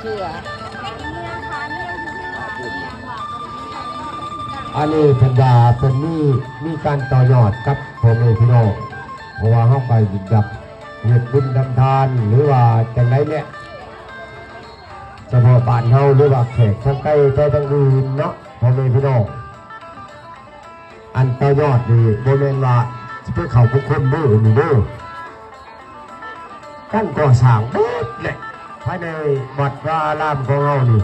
เชื่ออันนี้เป็นว่าเป็นมีการต่อยอดกับพ่อแม่พี่น้องเพราะว่าเข้าไปจับเหตุบุญทำทานหรือว่าจังไรเนี่ยเฉพาะบ้านเฮาหรือว่าแขกทั้งใกล้ไปทั้งอื่นเนาะพ่อแม่พี่น้องอันต่อยอดดีโบเมนว่าเพื่อเขาบุคคลมือหนึ่งมือกั้นก่อสร้างเบิดเลยภายในวัดพระอารามของเรานี่